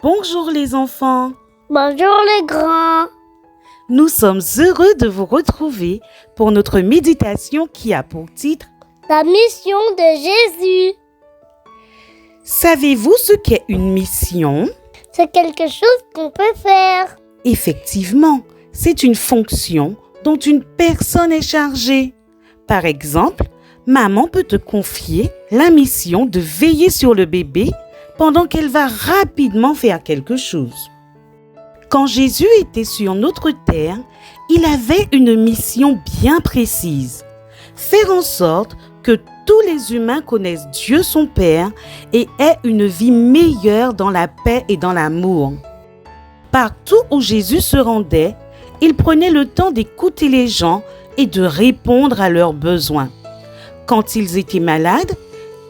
Bonjour les enfants, Bonjour les grands. nous sommes heureux de vous retrouver pour notre méditation qui a pour titre La mission de Jésus, Savez-vous ce qu'est une mission? c'est quelque chose qu'on peut faire. Effectivement, c'est une fonction dont une personne est chargée. Par exemple, maman peut te confier la mission de veiller sur le bébé pendant qu'elle va rapidement faire quelque chose. Quand Jésus était sur notre terre, il avait une mission bien précise. Faire en sorte que tous les humains connaissent Dieu son Père et aient une vie meilleure dans la paix et dans l'amour. Partout où Jésus se rendait, il prenait le temps d'écouter les gens et de répondre à leurs besoins. Quand ils étaient malades,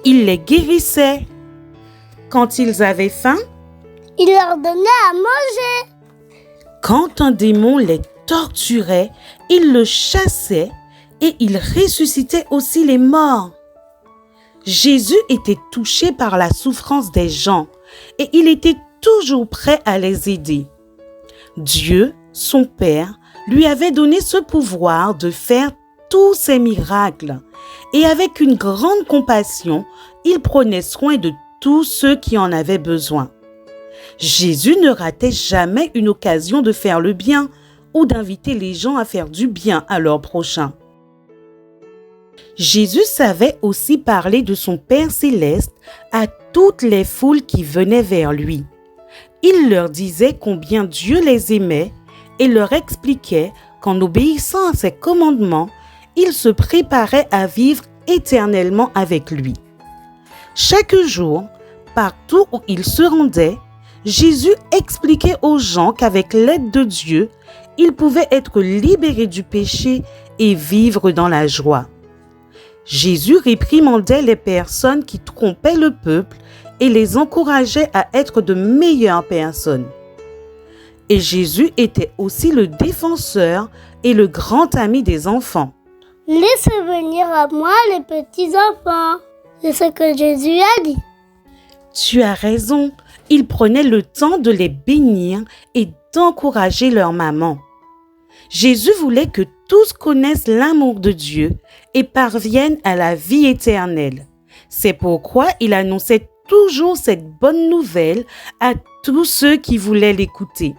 il les guérissait. Quand ils avaient faim, Il leur donnait à manger. quand un démon les torturait, il le chassait et il ressuscitait aussi les morts. Jésus était touché par la souffrance des gens et il était toujours prêt à les aider. Dieu, son Père, lui avait donné ce pouvoir de faire tous ces miracles et avec une grande compassion, il prenait soin de tous ceux qui en avaient besoin. Jésus ne ratait jamais une occasion de faire le bien ou d'inviter les gens à faire du bien à leur prochain. Jésus savait aussi parler de son Père céleste à toutes les foules qui venaient vers lui. Il leur disait combien Dieu les aimait et leur expliquait qu'en obéissant à ses commandements, il se préparait à vivre éternellement avec lui. Chaque jour, partout où il se rendait, Jésus expliquait aux gens qu'avec l'aide de Dieu, ils pouvaient être libérés du péché et vivre dans la joie. Jésus réprimandait les personnes qui trompaient le peuple et les encourageait à être de meilleures personnes. Et Jésus était aussi le défenseur et le grand ami des enfants. Laissez venir à moi les petits enfants. C'est ce que Jésus a dit. Tu as raison, il prenait le temps de les bénir et d'encourager leur maman. Jésus voulait que tous connaissent l'amour de Dieu et parviennent à la vie éternelle. C'est pourquoi il annonçait toujours cette bonne nouvelle à tous ceux qui voulaient l'écouter.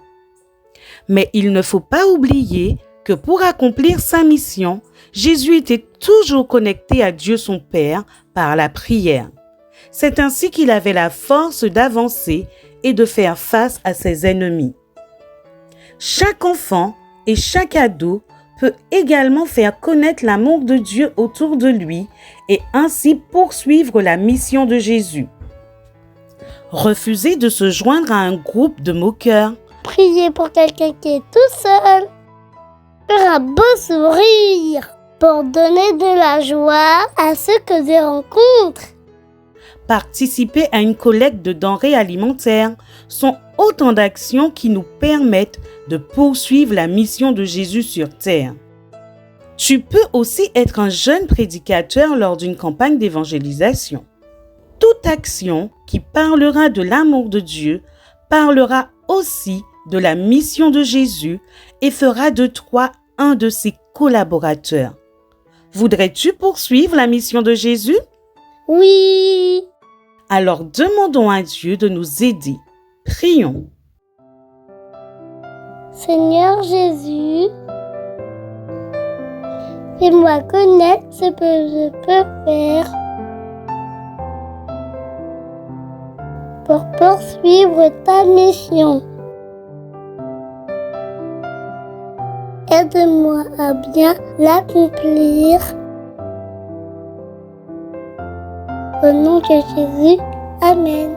Mais il ne faut pas oublier que pour accomplir sa mission, Jésus était toujours connecté à Dieu son Père par la prière. C'est ainsi qu'il avait la force d'avancer et de faire face à ses ennemis. Chaque enfant et chaque ado peut également faire connaître l'amour de Dieu autour de lui et ainsi poursuivre la mission de Jésus. Refuser de se joindre à un groupe de moqueurs, Priez pour quelqu'un qui est tout seul. Faire un beau sourire pour donner de la joie à ceux que je rencontre. participer à une collecte de denrées alimentaires sont autant d'actions qui nous permettent de poursuivre la mission de Jésus sur terre. Tu peux aussi être un jeune prédicateur lors d'une campagne d'évangélisation. Toute action qui parlera de l'amour de Dieu parlera aussi de la mission de Jésus et fera de toi un de ses collaborateurs. Voudrais-tu poursuivre la mission de Jésus? Oui. Alors demandons à Dieu de nous aider. Prions. Seigneur Jésus, fais-moi connaître ce que je peux faire pour poursuivre ta mission. Aide-moi à bien l'accomplir. Au nom de Jésus, Amen.